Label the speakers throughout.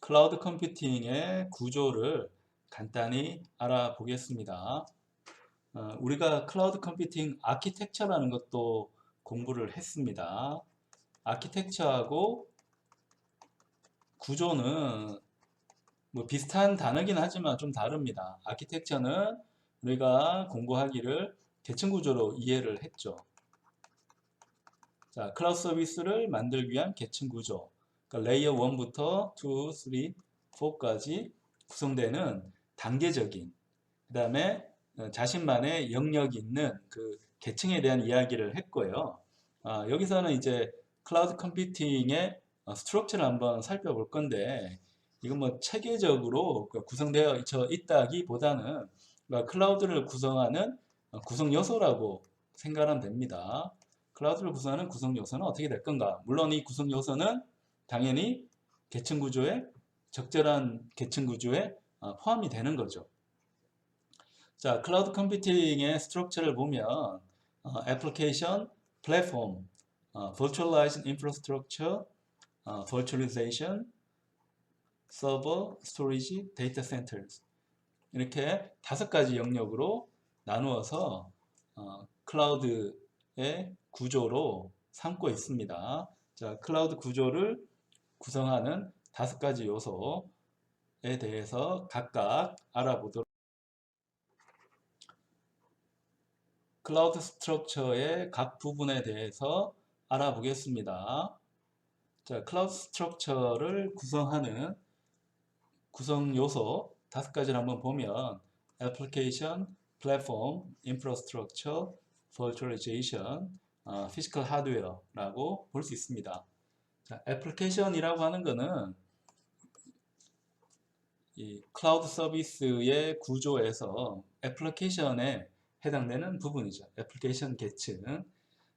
Speaker 1: 클라우드 컴퓨팅의 구조를 간단히 알아보겠습니다. 우리가 클라우드 컴퓨팅 아키텍처라는 것도 공부를 했습니다. 아키텍처하고 구조는 뭐 비슷한 단어긴 하지만 좀 다릅니다. 아키텍처는 우리가 공부하기를 계층 구조로 이해를 했죠. 자, 클라우드 서비스를 만들기 위한 계층 구조. 그러니까 레이어 1부터 2, 3, 4까지 구성되는 단계적인, 그 다음에 자신만의 영역이 있는 그 계층에 대한 이야기를 했고요. 여기서는 이제 클라우드 컴퓨팅의 스트럭처를 한번 살펴볼 건데, 이건 뭐 체계적으로 구성되어 있다기보다는 클라우드를 구성하는 구성 요소라고 생각하면 됩니다. 클라우드를 구성하는 구성 요소는 어떻게 될 건가? 물론 이 구성 요소는 당연히 계층 구조에 적절한 계층 구조에 포함이 되는 거죠. 자, 클라우드 컴퓨팅의 스트럭처를 보면 애플리케이션, 플랫폼, virtualized infrastructure, virtualization, 서버, 스토리지, 데이터 센터스 이렇게 5가지 영역으로 나누어서 클라우드의 구조로 삼고 있습니다. 자, 클라우드 구조를 구성하는 5가지 요소에 대해서 각각 알아보도록 클라우드 스트럭처의 각 부분에 대해서 알아보겠습니다. 자, 클라우드 스트럭처를 구성하는 구성 요소 5가지를 한번 보면 애플리케이션, 플랫폼, 인프라스트럭처, 버추얼리제이션, 피지컬 하드웨어라고 볼 수 있습니다. 자, 애플리케이션이라고 하는 것은 이 클라우드 서비스의 구조에서 애플리케이션에 해당되는 부분이죠. 애플리케이션 계층.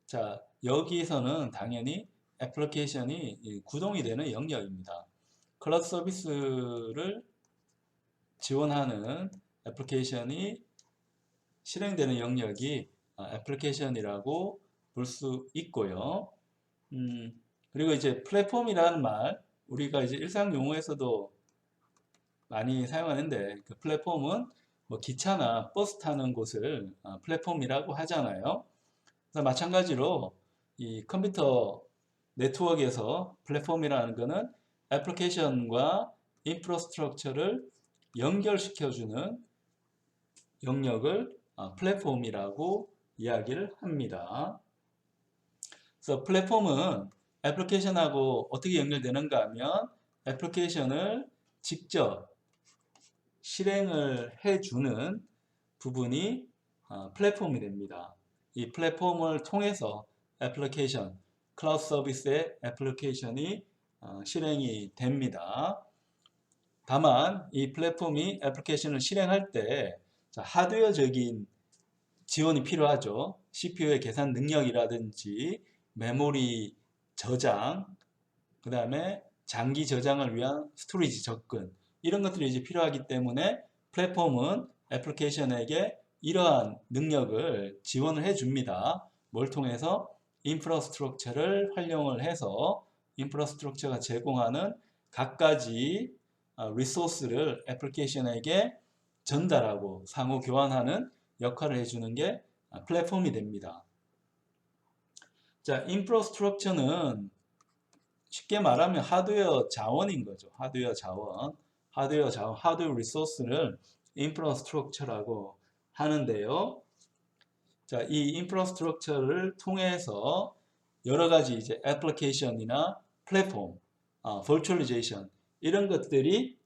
Speaker 1: 자, 여기서는 당연히 애플리케이션이 구동이 되는 영역입니다. 클라우드 서비스를 지원하는 애플리케이션이 실행되는 영역이 애플리케이션이라고 볼 수 있고요. 그리고 이제 플랫폼이라는 말, 우리가 이제 일상 용어에서도 많이 사용하는데, 그 플랫폼은 뭐 기차나 버스 타는 곳을 플랫폼이라고 하잖아요. 그래서 마찬가지로 이 컴퓨터 네트워크에서 플랫폼이라는 것은 애플리케이션과 인프라스트럭처를 연결시켜주는 영역을 플랫폼이라고 이야기를 합니다. 그래서 플랫폼은 애플리케이션하고 어떻게 연결되는가 하면 애플리케이션을 직접 실행을 해주는 부분이 플랫폼이 됩니다. 이 플랫폼을 통해서 애플리케이션, 클라우드 서비스의 애플리케이션이 실행이 됩니다. 다만 이 플랫폼이 애플리케이션을 실행할 때 하드웨어적인 지원이 필요하죠. CPU의 계산 능력이라든지 메모리 저장, 그 다음에 장기 저장을 위한 스토리지 접근 이런 것들이 이제 필요하기 때문에 플랫폼은 애플리케이션에게 이러한 능력을 지원을 해줍니다. 뭘 통해서? 인프라스트럭처를 활용을 해서 인프라스트럭처가 제공하는 각가지 리소스를 애플리케이션에게 전달하고 상호 교환하는 역할을 해주는 게 플랫폼이 됩니다. 자, 인프라스트럭처는 쉽게 말하면 하드웨어 자원인 거죠. 하드웨어 자원, 하드웨어 리소스를 인프라스트럭처라고 하는데요. 자, 이 인프라스트럭처를 통해서 여러 가지 이제 애플리케이션이나 플랫폼, 버추얼리제이션 이런 것들이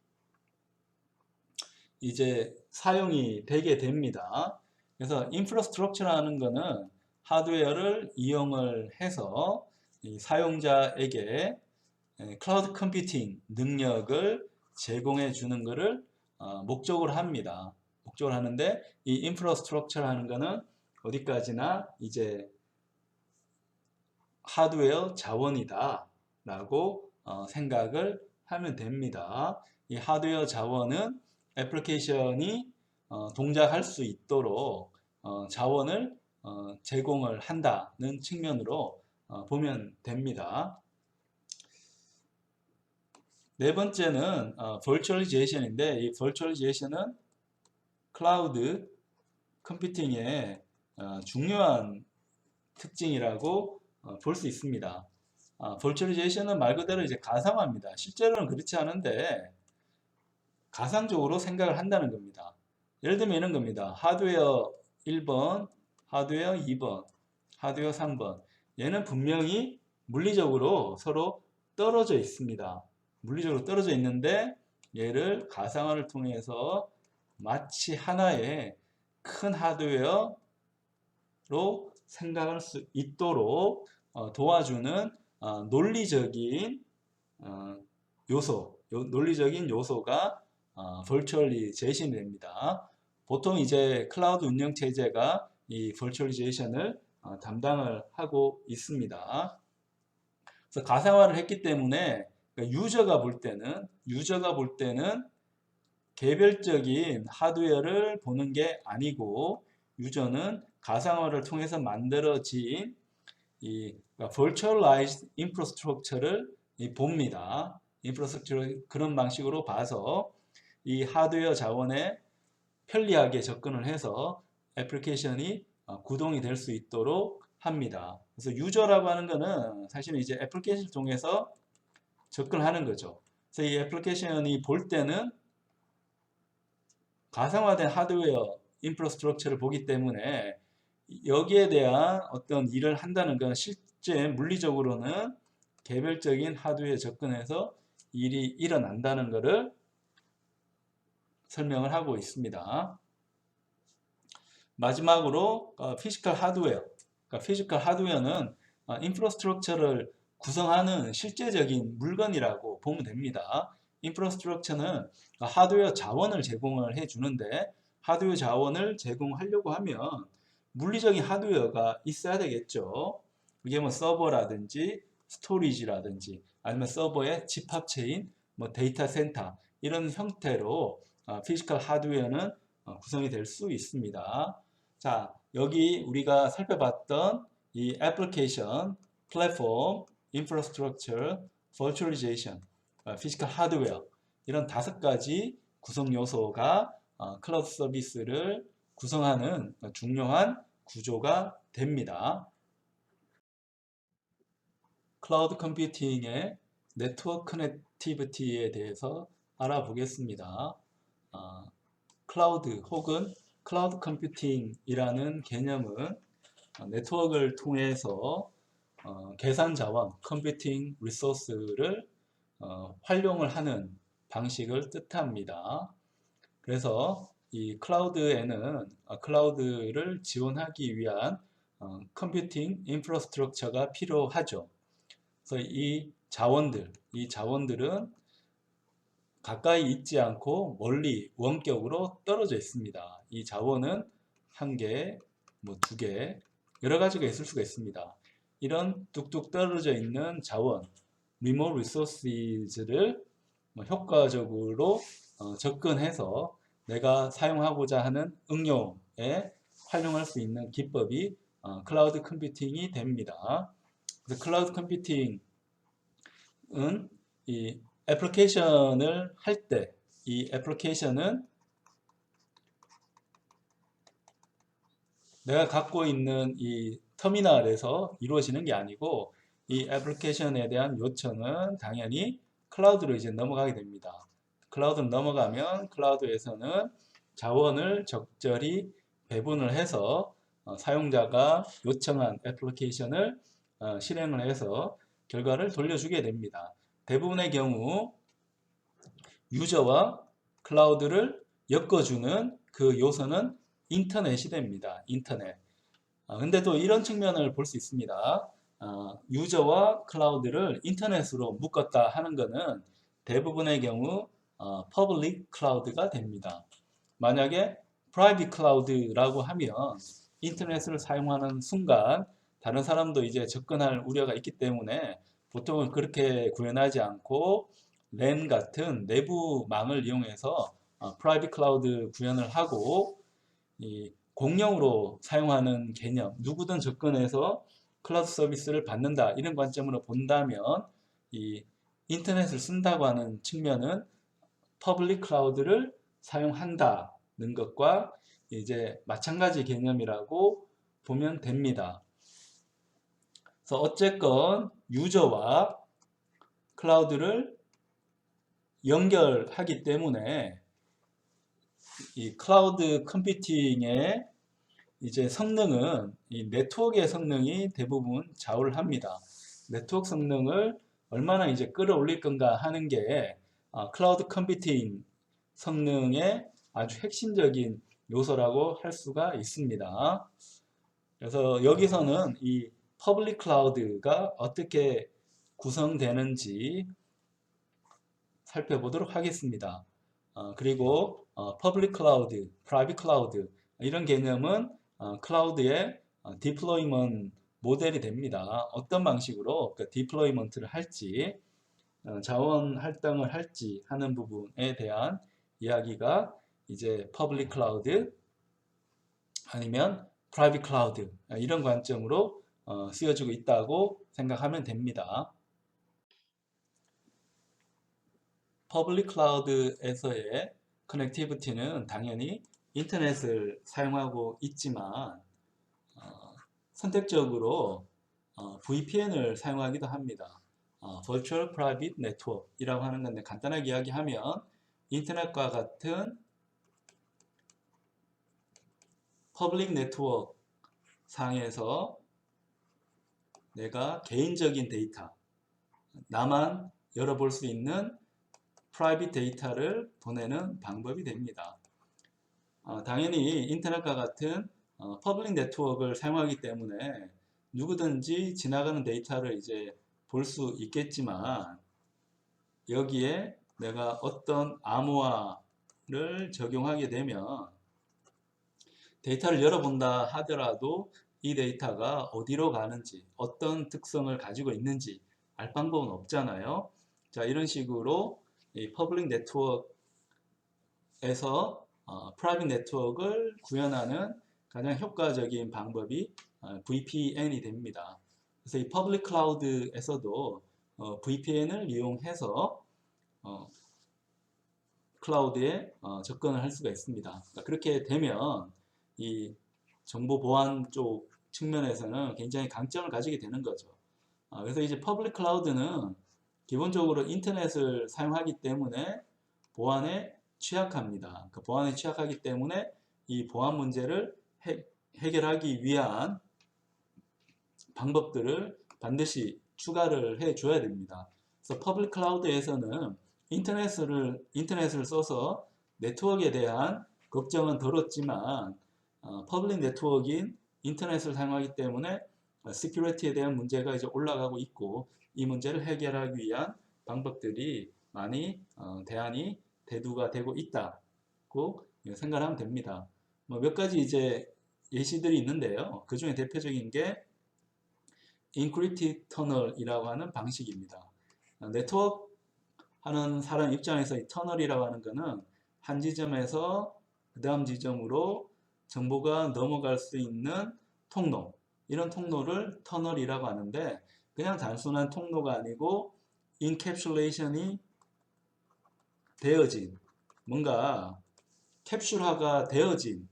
Speaker 1: 이제 사용이 되게 됩니다. 그래서 인프라스트럭처라는 거는 하드웨어를 이용을 해서 이 사용자에게 클라우드 컴퓨팅 능력을 제공해 주는 것을 목적으로 합니다. 목적으로 하는데 이 인프라스트럭처라는 거는 어디까지나 이제 하드웨어 자원이다 라고 생각을 하면 됩니다. 이 하드웨어 자원은 애플리케이션이 동작할 수 있도록 자원을 제공을 한다는 측면으로 보면 됩니다. 네 번째는 virtualization인데, 이 virtualization은 클라우드 컴퓨팅의 중요한 특징이라고 볼 수 있습니다. virtualization은 말 그대로 이제 가상화입니다. 실제로는 그렇지 않은데 가상적으로 생각을 한다는 겁니다. 예를 들면 이런 겁니다. 하드웨어 1번, 하드웨어 2번, 하드웨어 3번. 얘는 분명히 물리적으로 서로 떨어져 있습니다. 물리적으로 떨어져 있는데 얘를 가상화를 통해서 마치 하나의 큰 하드웨어로 생각할 수 있도록 도와주는 논리적인 논리적인 요소가 virtualization이 됩니다. 보통 이제 클라우드 운영 체제가 이 virtualization을 담당을 하고 있습니다. 그래서 가상화를 했기 때문에 유저가 볼 때는 개별적인 하드웨어를 보는 게 아니고 유저는 가상화를 통해서 만들어진 이 virtualized infrastructure를 봅니다. 인프라스트럭처를 그런 방식으로 봐서 이 하드웨어 자원에 편리하게 접근을 해서 애플리케이션이 구동이 될 수 있도록 합니다. 그래서 유저라고 하는 거는 사실은 이제 애플리케이션을 통해서 접근하는 거죠. 그래서 이 애플리케이션이 볼 때는 가상화된 하드웨어 인프라스트럭처를 보기 때문에 여기에 대한 어떤 일을 한다는 건 실제 물리적으로는 개별적인 하드웨어에 접근해서 일이 일어난다는 것을 설명을 하고 있습니다. 마지막으로 피지컬 하드웨어. 그러니까 피지컬 하드웨어는 인프라스트럭처를 구성하는 실제적인 물건이라고 보면 됩니다. 인프라스트럭처는 하드웨어 자원을 제공을 해주는데 하드웨어 자원을 제공하려고 하면 물리적인 하드웨어가 있어야 되겠죠. 이게 뭐 서버라든지 스토리지라든지 아니면 서버의 집합체인 뭐 데이터 센터 이런 형태로 피지컬 하드웨어는 구성이 될 수 있습니다. 자, 여기 우리가 살펴봤던 이 애플리케이션, 플랫폼, 인프라스트럭처, 버추얼리제이션, 피지컬 하드웨어 이런 5가지 구성 요소가 클라우드 서비스를 구성하는 중요한 구조가 됩니다. 클라우드 컴퓨팅의 네트워크 커넥티비티에 대해서 알아보겠습니다. 클라우드 혹은 클라우드 컴퓨팅이라는 개념은 네트워크를 통해서 계산 자원, 컴퓨팅 리소스를 활용을 하는 방식을 뜻합니다. 그래서 이 클라우드에는 클라우드를 지원하기 위한 컴퓨팅 인프라스트럭처가 필요하죠. 그래서 이 자원들은 가까이 있지 않고 멀리 원격으로 떨어져 있습니다. 이 자원은 1개, 뭐 2개, 여러 가지가 있을 수가 있습니다. 이런 뚝뚝 떨어져 있는 자원, remote resources를 효과적으로 접근해서 내가 사용하고자 하는 응용에 활용할 수 있는 기법이 클라우드 컴퓨팅이 됩니다. 그래서 클라우드 컴퓨팅은 이 애플리케이션을 할 때 이 애플리케이션은 내가 갖고 있는 이 터미널에서 이루어지는 게 아니고 이 애플리케이션에 대한 요청은 당연히 클라우드로 이제 넘어가게 됩니다. 클라우드로 넘어가면 클라우드에서는 자원을 적절히 배분을 해서 사용자가 요청한 애플리케이션을 실행을 해서 결과를 돌려주게 됩니다. 대부분의 경우 유저와 클라우드를 엮어주는 그 요소는 인터넷이 됩니다. 인터넷. 근데 또 이런 측면을 볼 수 있습니다. 유저와 클라우드를 인터넷으로 묶었다 하는 것은 대부분의 경우 퍼블릭 클라우드가 됩니다. 만약에 프라이빗 클라우드라고 하면 인터넷을 사용하는 순간 다른 사람도 이제 접근할 우려가 있기 때문에 보통은 그렇게 구현하지 않고 랜 같은 내부망을 이용해서 프라이빗 클라우드 구현을 하고 이 공용으로 사용하는 개념, 누구든 접근해서 클라우드 서비스를 받는다 이런 관점으로 본다면 이 인터넷을 쓴다고 하는 측면은 퍼블릭 클라우드를 사용한다는 것과 이제 마찬가지 개념이라고 보면 됩니다. 그래서 어쨌건 유저와 클라우드를 연결하기 때문에 이 클라우드 컴퓨팅의 이제 성능은 이 네트워크의 성능이 대부분 좌우를 합니다. 네트워크 성능을 얼마나 이제 끌어올릴 건가 하는 게 클라우드 컴퓨팅 성능의 아주 핵심적인 요소라고 할 수가 있습니다. 그래서 여기서는 이 퍼블릭 클라우드가 어떻게 구성되는지 살펴보도록 하겠습니다. 그리고 퍼블릭 클라우드, 프라이빗 클라우드 이런 개념은 클라우드의 디플로이먼트 모델이 됩니다. 어떤 방식으로 그 디플로이먼트를 할지 자원 할당을 할지 하는 부분에 대한 이야기가 이제 퍼블릭 클라우드 아니면 프라이빗 클라우드 이런 관점으로 쓰여지고 있다고 생각하면 됩니다. 퍼블릭 클라우드에서의 커넥티비티는 당연히 인터넷을 사용하고 있지만 선택적으로 VPN을 사용하기도 합니다. Virtual Private Network 이라고 하는 건데 간단하게 이야기하면 인터넷과 같은 퍼블릭 네트워크 상에서 내가 개인적인 데이터, 나만 열어볼 수 있는 프라이빗 데이터를 보내는 방법이 됩니다. 당연히 인터넷과 같은 퍼블릭 네트워크를 사용하기 때문에 누구든지 지나가는 데이터를 이제 볼 수 있겠지만 여기에 내가 어떤 암호화를 적용하게 되면 데이터를 열어본다 하더라도 이 데이터가 어디로 가는지 어떤 특성을 가지고 있는지 알 방법은 없잖아요. 자, 이런 식으로 이 퍼블릭 네트워크에서 프라이빗 네트워크를 구현하는 가장 효과적인 방법이 VPN이 됩니다. 그래서 이 퍼블릭 클라우드에서도 VPN을 이용해서 클라우드에 접근을 할 수가 있습니다. 그러니까 그렇게 되면 이 정보 보안 쪽 측면에서는 굉장히 강점을 가지게 되는 거죠. 그래서 이제 퍼블릭 클라우드는 기본적으로 인터넷을 사용하기 때문에 보안에 취약합니다. 그 보안에 취약하기 때문에 이 보안 문제를 해결하기 위한 방법들을 반드시 추가를 해 줘야 됩니다. 그래서 퍼블릭 클라우드에서는 인터넷을 써서 네트워크에 대한 걱정은 덜었지만 퍼블릭 네트워크인 인터넷을 사용하기 때문에 시큐리티에 대한 문제가 이제 올라가고 있고 이 문제를 해결하기 위한 방법들이 많이 대안이 대두가 되고 있다고 생각하면 됩니다. 몇 가지 이제 예시들이 있는데요. 그 중에 대표적인 게 Encrypted Tunnel이라고 하는 방식입니다. 네트워크 하는 사람 입장에서 이 터널이라고 하는 것은 한 지점에서 그 다음 지점으로 정보가 넘어갈 수 있는 통로, 이런 통로를 터널이라고 하는데 그냥 단순한 통로가 아니고 인캡슐레이션이 되어진 뭔가 캡슐화가 되어진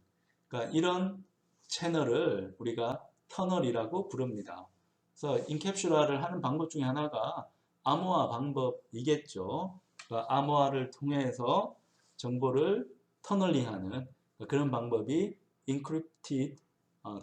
Speaker 1: 그러니까 이런 채널을 우리가 터널이라고 부릅니다. 그래서 인캡슐화를 하는 방법 중에 하나가 암호화 방법이겠죠. 그러니까 암호화를 통해서 정보를 터널링하는 그런 방법이 인크립티드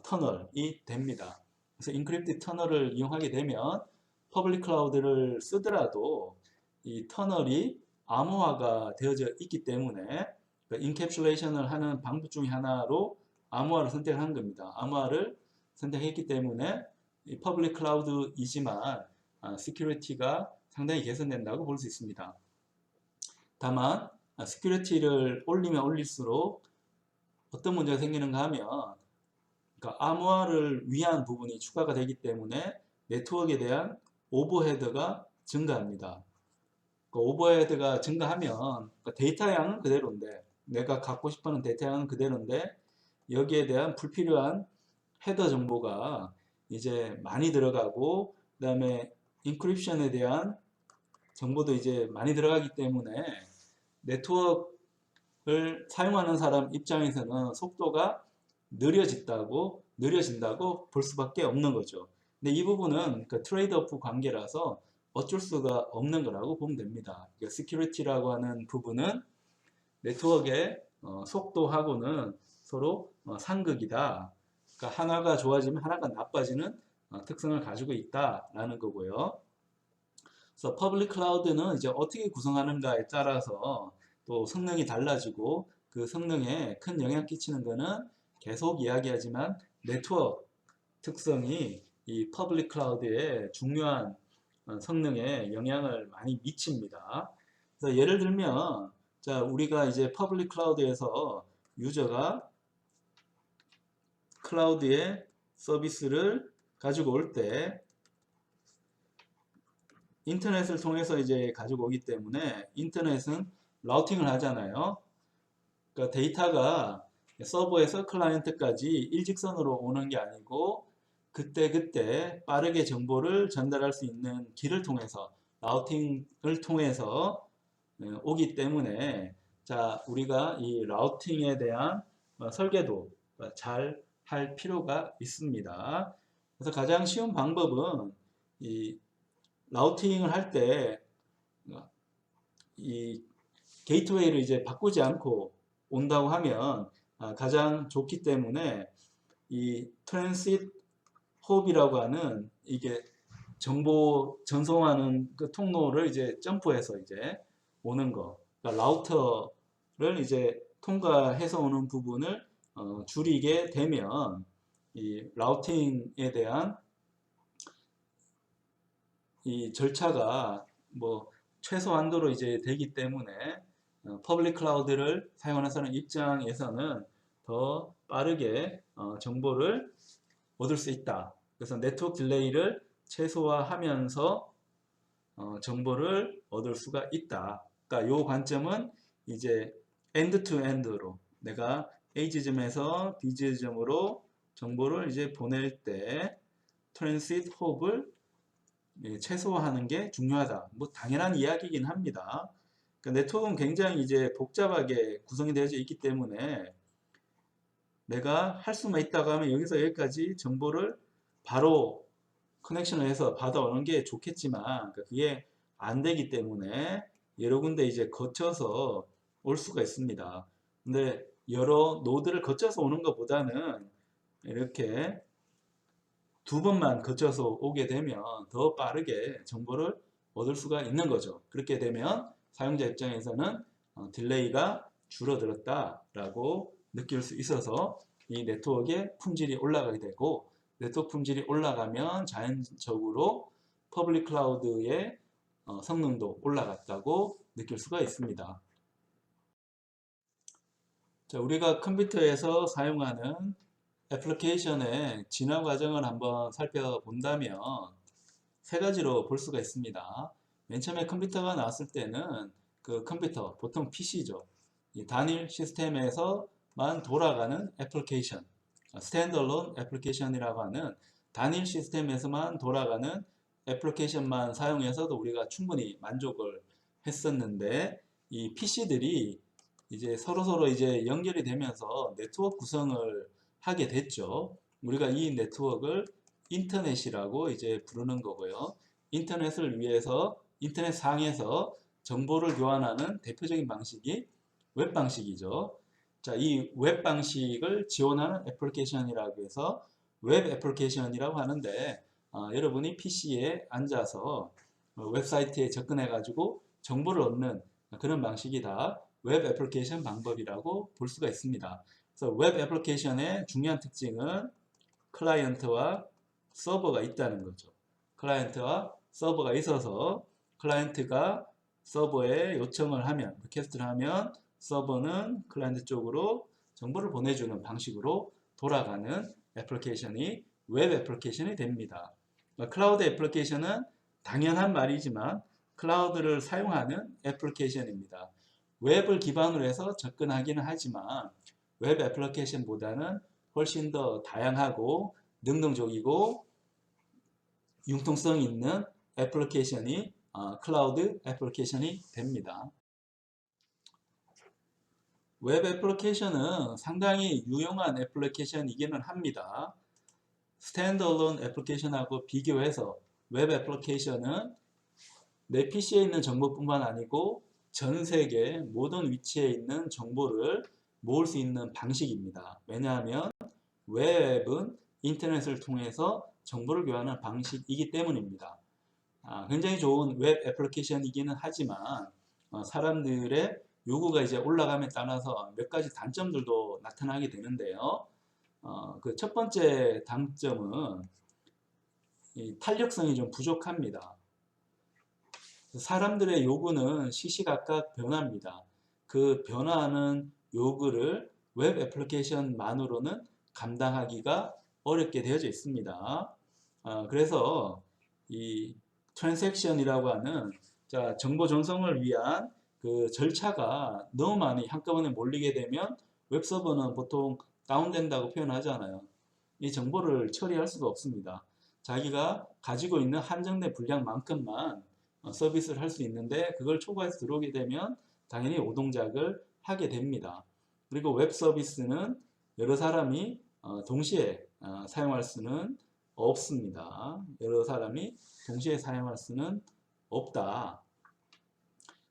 Speaker 1: 터널이 됩니다. 그래서 인크립티드 터널을 이용하게 되면 퍼블릭 클라우드를 쓰더라도 이 터널이 암호화가 되어져 있기 때문에 인캡슐레이션을 하는 방법 중에 하나로 암호화를 선택한 겁니다. 암호화를 선택했기 때문에 이 퍼블릭 클라우드이지만 시큐리티가 상당히 개선된다고 볼 수 있습니다. 다만 시큐리티를 올리면 올릴수록 어떤 문제가 생기는가 하면 그러니까 암호화를 위한 부분이 추가가 되기 때문에 네트워크에 대한 오버헤드가 증가합니다. 그 오버헤드가 증가하면 데이터 양은 그대로인데 내가 갖고 싶어하는 데이터 양은 그대로인데 여기에 대한 불필요한 헤더 정보가 이제 많이 들어가고 그 다음에 인크립션에 대한 정보도 이제 많이 들어가기 때문에 네트워크를 사용하는 사람 입장에서는 속도가 느려진다고 볼 수밖에 없는 거죠. 근데 이 부분은 그 트레이드오프 관계라서 어쩔 수가 없는 거라고 보면 됩니다. 그러니까 시큐리티라고 하는 부분은 네트워크의 속도하고는 서로 상극이다. 그러니까 하나가 좋아지면 하나가 나빠지는 특성을 가지고 있다라는 거고요. 그래서 퍼블릭 클라우드는 이제 어떻게 구성하는가에 따라서 또 성능이 달라지고 그 성능에 큰 영향 끼치는 거는 계속 이야기하지만 네트워크 특성이 이 퍼블릭 클라우드에 중요한 성능에 영향을 많이 미칩니다. 그래서 예를 들면 자, 우리가 이제 퍼블릭 클라우드에서 유저가 클라우드에 서비스를 가지고 올 때 인터넷을 통해서 이제 가지고 오기 때문에 인터넷은 라우팅을 하잖아요. 그러니까 데이터가 서버에서 클라이언트까지 일직선으로 오는 게 아니고 그때그때 빠르게 정보를 전달할 수 있는 길을 통해서 라우팅을 통해서 오기 때문에 자, 우리가 이 라우팅에 대한 설계도 잘 할 필요가 있습니다. 그래서 가장 쉬운 방법은 이 라우팅을 할 때 이 게이트웨이를 이제 바꾸지 않고 온다고 하면 가장 좋기 때문에 이 트랜시트 홉이라고 하는 이게 정보 전송하는 그 통로를 이제 점프해서 이제 오는 거. 그러니까 라우터를 이제 통과해서 오는 부분을 줄이게 되면 이 라우팅에 대한 이 절차가 뭐 최소한도로 이제 되기 때문에 퍼블릭 클라우드를 사용하는 사람 입장에서는 더 빠르게 정보를 얻을 수 있다. 그래서 네트워크 딜레이를 최소화하면서 정보를 얻을 수가 있다. 그러니까 이 관점은 이제 엔드 투 엔드로 내가 A 지점에서 B 지점으로 정보를 이제 보낼 때 트랜시트 홉을 최소화하는 게 중요하다. 뭐 당연한 이야기이긴 합니다. 그러니까 네트워크는 굉장히 이제 복잡하게 구성이 되어져 있기 때문에 내가 할 수만 있다고 하면 여기서 여기까지 정보를 바로 커넥션을 해서 받아오는 게 좋겠지만 그러니까 그게 안 되기 때문에 여러 군데 이제 거쳐서 올 수가 있습니다. 근데 여러 노드를 거쳐서 오는 것보다는 이렇게 두 번만 거쳐서 오게 되면 더 빠르게 정보를 얻을 수가 있는 거죠. 그렇게 되면 사용자 입장에서는 딜레이가 줄어들었다라고 느낄 수 있어서 이 네트워크의 품질이 올라가게 되고 네트워크 품질이 올라가면 자연적으로 퍼블릭 클라우드의 성능도 올라갔다고 느낄 수가 있습니다. 자, 우리가 컴퓨터에서 사용하는 애플리케이션의 진화 과정을 한번 살펴본다면 세 가지로 볼 수가 있습니다. 맨 처음에 컴퓨터가 나왔을 때는 그 컴퓨터, 보통 PC죠. 이 단일 시스템에서만 돌아가는 애플리케이션, 스탠드얼론 애플리케이션이라고 하는 단일 시스템에서만 돌아가는 애플리케이션만 사용해서도 우리가 충분히 만족을 했었는데 이 PC들이 이제 서로서로 이제 연결이 되면서 네트워크 구성을 하게 됐죠. 우리가 이 네트워크를 인터넷이라고 이제 부르는 거고요. 인터넷을 위해서 인터넷 상에서 정보를 교환하는 대표적인 방식이 웹 방식이죠. 자, 이 웹 방식을 지원하는 애플리케이션이라고 해서 웹 애플리케이션이라고 하는데 여러분이 PC에 앉아서 웹사이트에 접근해 가지고 정보를 얻는 그런 방식이 다 웹 애플리케이션 방법이라고 볼 수가 있습니다. 그래서 웹 애플리케이션의 중요한 특징은 클라이언트와 서버가 있다는 거죠. 클라이언트와 서버가 있어서 클라이언트가 서버에 요청을 하면, 리퀘스트를 하면 서버는 클라이언트 쪽으로 정보를 보내주는 방식으로 돌아가는 애플리케이션이 웹 애플리케이션이 됩니다. 클라우드 애플리케이션은 당연한 말이지만 클라우드를 사용하는 애플리케이션입니다. 웹을 기반으로 해서 접근하기는 하지만 웹 애플리케이션보다는 훨씬 더 다양하고 능동적이고 융통성 있는 애플리케이션이 클라우드 애플리케이션이 됩니다. 웹 애플리케이션은 상당히 유용한 애플리케이션이기는 합니다. 스탠드얼론 애플리케이션하고 비교해서 웹 애플리케이션은 내 PC에 있는 정보뿐만 아니고 전 세계 모든 위치에 있는 정보를 모을 수 있는 방식입니다. 왜냐하면 웹은 인터넷을 통해서 정보를 교환하는 방식이기 때문입니다. 굉장히 좋은 웹 애플리케이션이기는 하지만 사람들의 요구가 이제 올라감에 따라서 몇 가지 단점들도 나타나게 되는데요. 그 첫 번째 단점은 이 탄력성이 좀 부족합니다. 사람들의 요구는 시시각각 변합니다. 그 변화하는 요구를 웹 애플리케이션만으로는 감당하기가 어렵게 되어져 있습니다. 그래서 이 트랜잭션이라고 하는 정보 전송을 위한 그 절차가 너무 많이 한꺼번에 몰리게 되면 웹서버는 보통 다운된다고 표현하잖아요. 이 정보를 처리할 수가 없습니다. 자기가 가지고 있는 한정된 분량만큼만 서비스를 할 수 있는데 그걸 초과해서 들어오게 되면 당연히 오동작을 하게 됩니다. 그리고 웹 서비스는 여러 사람이 동시에 사용할 수는 없습니다. 여러 사람이 동시에 사용할 수는 없다.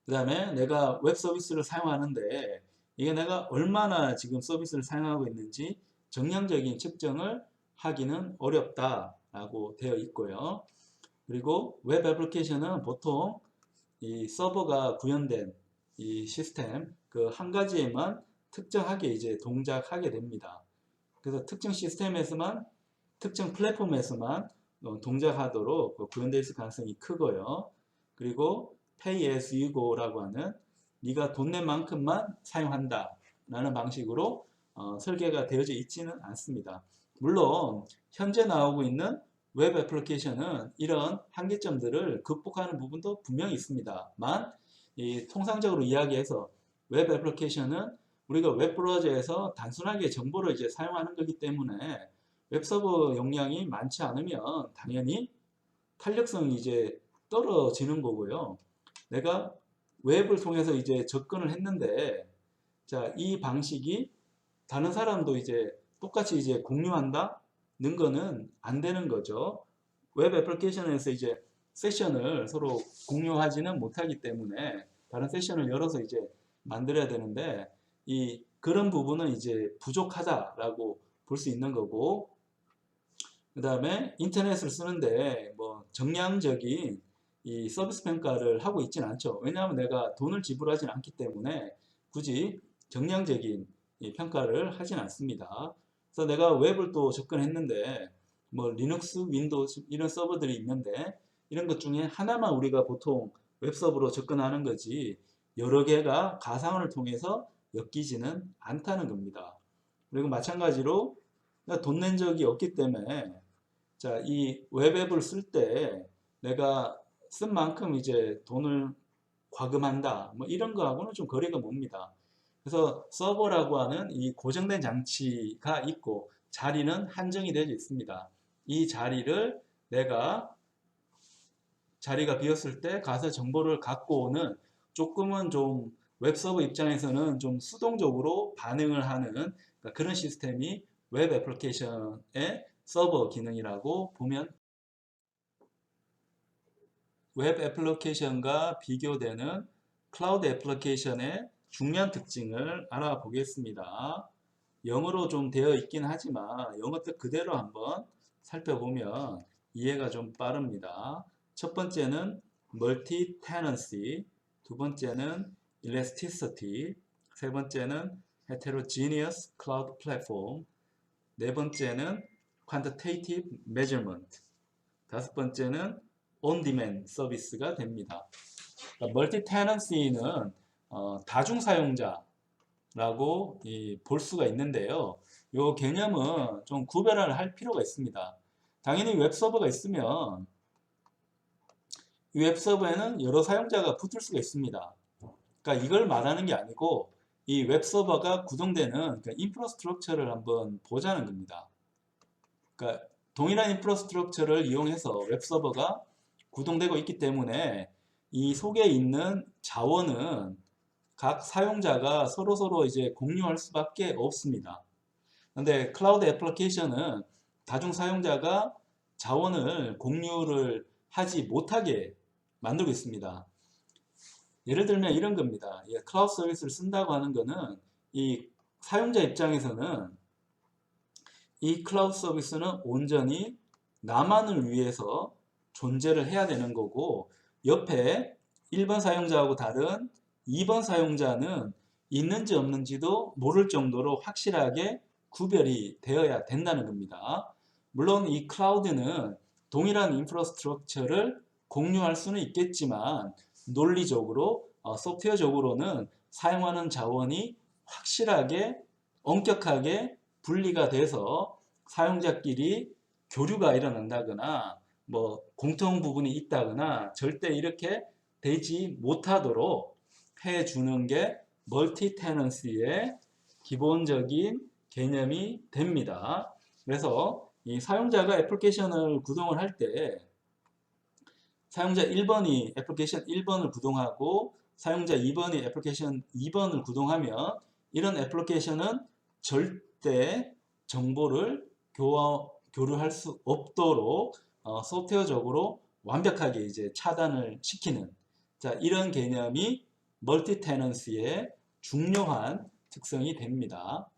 Speaker 1: 그 다음에 내가 웹 서비스를 사용하는데 이게 내가 얼마나 지금 서비스를 사용하고 있는지 정량적인 측정을 하기는 어렵다라고 되어 있고요. 그리고 웹 애플리케이션은 보통 이 서버가 구현된 이 시스템 그 한 가지에만 특정하게 이제 동작하게 됩니다. 그래서 특정 시스템에서만 특정 플랫폼에서만 동작하도록 구현되어 있을 가능성이 크고요. 그리고 Pay as you go라고 하는 네가 돈 낸 만큼만 사용한다 라는 방식으로 설계가 되어져 있지는 않습니다. 물론 현재 나오고 있는 웹 애플리케이션은 이런 한계점들을 극복하는 부분도 분명히 있습니다만 통상적으로 이야기해서 웹 애플리케이션은 우리가 웹 브라우저에서 단순하게 정보를 이제 사용하는 거기 때문에 웹서버 용량이 많지 않으면 당연히 탄력성이 이제 떨어지는 거고요. 내가 웹을 통해서 이제 접근을 했는데 이 방식이 다른 사람도 이제 똑같이 이제 공유한다는 거는 안 되는 거죠. 웹 애플리케이션에서 이제 세션을 서로 공유하지는 못하기 때문에 다른 세션을 열어서 이제 만들어야 되는데 그런 부분은 이제 부족하다라고 볼 수 있는 거고, 그 다음에 인터넷을 쓰는데 뭐 정량적인 이 서비스 평가를 하고 있지는 않죠. 왜냐하면 내가 돈을 지불하지는 않기 때문에 굳이 정량적인 평가를 하진 않습니다. 그래서 내가 웹을 또 접근했는데 뭐 리눅스, 윈도우 이런 서버들이 있는데 이런 것 중에 하나만 우리가 보통 웹서버로 접근하는 거지 여러 개가 가상을 통해서 엮이지는 않다는 겁니다. 그리고 마찬가지로 돈 낸 적이 없기 때문에 이 웹앱을 쓸 때 내가 쓴 만큼 이제 돈을 과금한다. 뭐 이런 거하고는 좀 거리가 멉니다. 그래서 서버라고 하는 이 고정된 장치가 있고 자리는 한정이 되어 있습니다. 이 자리를 내가 자리가 비었을 때 가서 정보를 갖고 오는 조금은 좀 웹서버 입장에서는 좀 수동적으로 반응을 하는 그런 시스템이 웹 애플리케이션의 서버 기능이라고 보면 웹 애플리케이션과 비교되는 클라우드 애플리케이션의 중요한 특징을 알아보겠습니다. 영어로 좀 되어 있긴 하지만 영어 뜻 그대로 한번 살펴보면 이해가 좀 빠릅니다. 첫 번째는 멀티 테넌시, 두 번째는 elasticity, 세 번째는 heterogeneous cloud platform, 네 번째는 quantitative measurement, 다섯 번째는 on-demand 서비스가 됩니다. 멀티 테넌시는 다중 사용자라고 볼 수가 있는데요. 이 개념은 좀 구별을 할 필요가 있습니다. 당연히 웹서버가 있으면 이 웹서버에는 여러 사용자가 붙을 수가 있습니다. 그러니까 이걸 말하는 게 아니고 이 웹서버가 구동되는 인프라스트럭처를 한번 보자는 겁니다. 그러니까 동일한 인프라스트럭처를 이용해서 웹서버가 구동되고 있기 때문에 이 속에 있는 자원은 각 사용자가 서로서로 이제 공유할 수밖에 없습니다. 근데 클라우드 애플리케이션은 다중 사용자가 자원을 공유를 하지 못하게 만들고 있습니다. 예를 들면 이런 겁니다. 클라우드 서비스를 쓴다고 하는 거는 이 사용자 입장에서는 이 클라우드 서비스는 온전히 나만을 위해서 존재를 해야 되는 거고, 옆에 1번 사용자하고 다른 2번 사용자는 있는지 없는지도 모를 정도로 확실하게 구별이 되어야 된다는 겁니다. 물론 이 클라우드는 동일한 인프라스트럭처를 공유할 수는 있겠지만 논리적으로, 소프트웨어적으로는 사용하는 자원이 확실하게 엄격하게 분리가 돼서 사용자끼리 교류가 일어난다거나 뭐 공통 부분이 있다거나 절대 이렇게 되지 못하도록 해주는 게 멀티 테넌시의 기본적인 개념이 됩니다. 그래서 이 사용자가 애플리케이션을 구동을 할 때 사용자 1번이 애플리케이션 1번을 구동하고 사용자 2번이 애플리케이션 2번을 구동하면 이런 애플리케이션은 절대 정보를 교류할 수 없도록 소프트웨어적으로 완벽하게 이제 차단을 시키는, 자, 이런 개념이 멀티 테넌시의 중요한 특성이 됩니다.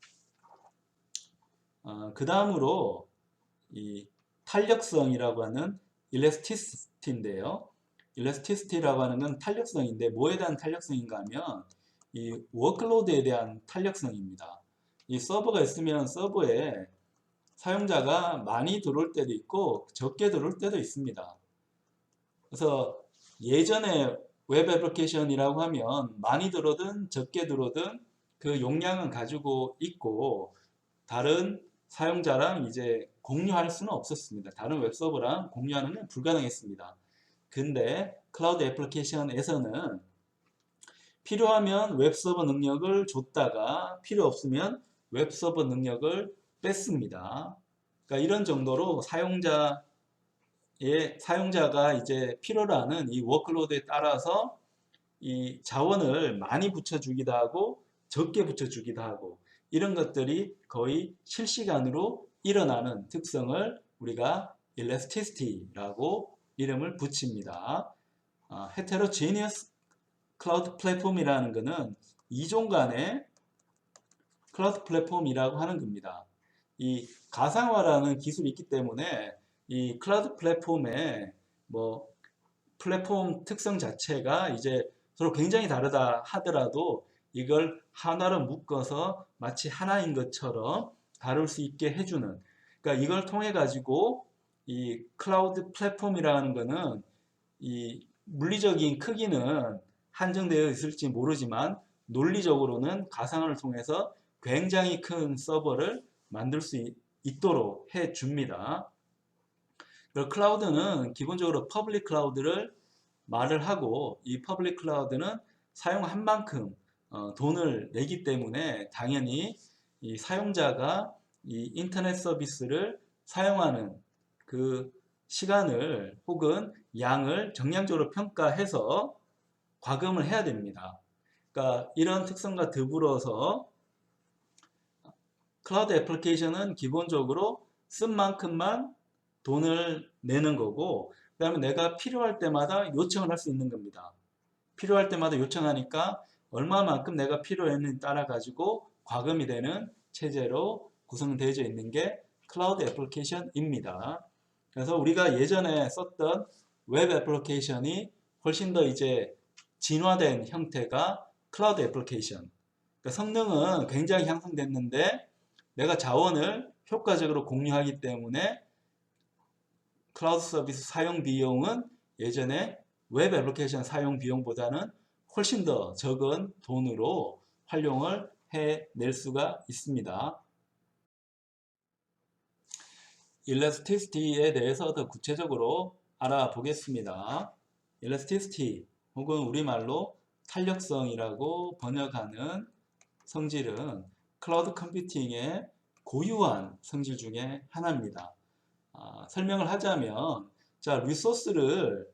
Speaker 1: 그 다음으로 이 탄력성이라고 하는 일래스티시티인데요. 일래스티시티라고 하는 건 탄력성인데 뭐에 대한 탄력성인가 하면 이 워크로드에 대한 탄력성입니다. 이 서버가 있으면 서버에 사용자가 많이 들어올 때도 있고 적게 들어올 때도 있습니다. 그래서 예전에 웹 애플리케이션이라고 하면 많이 들어오든 적게 들어오든 그 용량은 가지고 있고 다른 사용자랑 이제 공유할 수는 없었습니다. 다른 웹서버랑 공유하는 건 불가능했습니다. 근데 클라우드 애플리케이션에서는 필요하면 웹서버 능력을 줬다가 필요 없으면 웹서버 능력을 뺐습니다. 그러니까 이런 정도로 사용자가 이제 필요로 하는 이 워크로드에 따라서 이 자원을 많이 붙여주기도 하고 적게 붙여주기도 하고 이런 것들이 거의 실시간으로 일어나는 특성을 우리가 일래스티시티라고 이름을 붙입니다. 헤테로지니어스 클라우드 플랫폼이라는 것은 이종 간의 클라우드 플랫폼이라고 하는 겁니다. 이 가상화라는 기술이 있기 때문에 이 클라우드 플랫폼의 뭐 플랫폼 특성 자체가 이제 서로 굉장히 다르다 하더라도 이걸 하나로 묶어서 마치 하나인 것처럼 다룰 수 있게 해주는, 그러니까 이걸 통해 가지고 이 클라우드 플랫폼이라는 거는 이 물리적인 크기는 한정되어 있을지 모르지만 논리적으로는 가상화를 통해서 굉장히 큰 서버를 만들 수 있도록 해 줍니다. 클라우드는 기본적으로 퍼블릭 클라우드를 말을 하고 이 퍼블릭 클라우드는 사용한 만큼 돈을 내기 때문에 당연히 이 사용자가 이 인터넷 서비스를 사용하는 그 시간을 혹은 양을 정량적으로 평가해서 과금을 해야 됩니다. 그러니까 이런 특성과 더불어서 클라우드 애플리케이션은 기본적으로 쓴 만큼만 돈을 내는 거고 그 다음에 내가 필요할 때마다 요청을 할 수 있는 겁니다. 필요할 때마다 요청하니까 얼마만큼 내가 필요했는지 따라 가지고 과금이 되는 체제로 구성되어 있는 게 클라우드 애플리케이션입니다. 그래서 우리가 예전에 썼던 웹 애플리케이션이 훨씬 더 이제 진화된 형태가 클라우드 애플리케이션. 그러니까 성능은 굉장히 향상됐는데 내가 자원을 효과적으로 공유하기 때문에 클라우드 서비스 사용 비용은 예전에 웹 애플리케이션 사용 비용보다는 훨씬 더 적은 돈으로 활용을 해낼 수가 있습니다. 일래스티시티에 대해서 더 구체적으로 알아보겠습니다. 일래스티시티 혹은 우리말로 탄력성이라고 번역하는 성질은 클라우드 컴퓨팅의 고유한 성질 중에 하나입니다. 설명을 하자면 자, 리소스를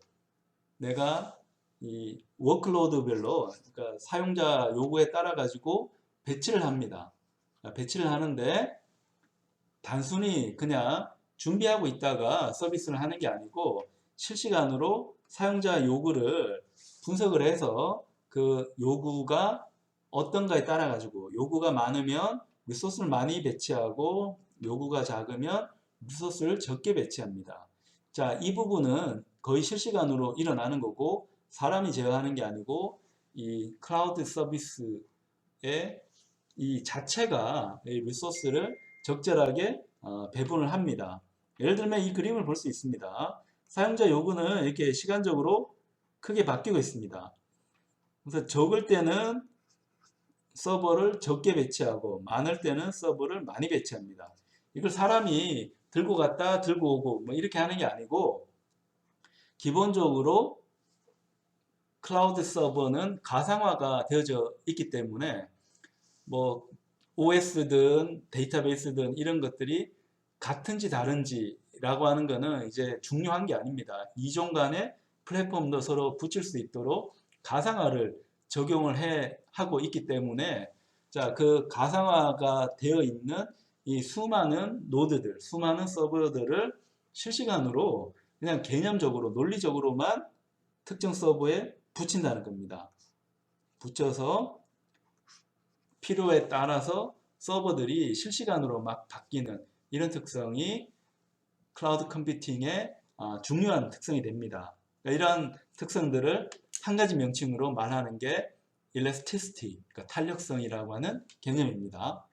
Speaker 1: 내가 이 워크로드별로, 그러니까 사용자 요구에 따라 가지고 배치를 합니다. 배치를 하는데 단순히 그냥 준비하고 있다가 서비스를 하는 게 아니고 실시간으로 사용자 요구를 분석을 해서 그 요구가 어떤가에 따라 가지고 요구가 많으면 리소스를 많이 배치하고 요구가 작으면 리소스를 적게 배치합니다. 자, 이 부분은 거의 실시간으로 일어나는 거고 사람이 제어하는 게 아니고 이 클라우드 서비스의 이 자체가 이 리소스를 적절하게 배분을 합니다. 예를 들면 이 그림을 볼 수 있습니다. 사용자 요구는 이렇게 시간적으로 크게 바뀌고 있습니다. 그래서 적을 때는 서버를 적게 배치하고 많을 때는 서버를 많이 배치합니다. 이걸 사람이 들고 갔다 들고 오고 뭐 이렇게 하는 게 아니고 기본적으로 클라우드 서버는 가상화가 되어져 있기 때문에 뭐 OS든 데이터베이스든 이런 것들이 같은지 다른지라고 하는 거는 이제 중요한 게 아닙니다. 이종 간의 플랫폼도 서로 붙일 수 있도록 가상화를 적용을 하고 있기 때문에 자, 그 가상화가 되어 있는 이 수많은 노드들, 수많은 서버들을 실시간으로 그냥 개념적으로, 논리적으로만 특정 서버에 붙인다는 겁니다. 붙여서 필요에 따라서 서버들이 실시간으로 막 바뀌는 이런 특성이 클라우드 컴퓨팅의 중요한 특성이 됩니다. 그러니까 이러한 특성들을 한 가지 명칭으로 말하는 게 elasticity, 그러니까 탄력성이라고 하는 개념입니다.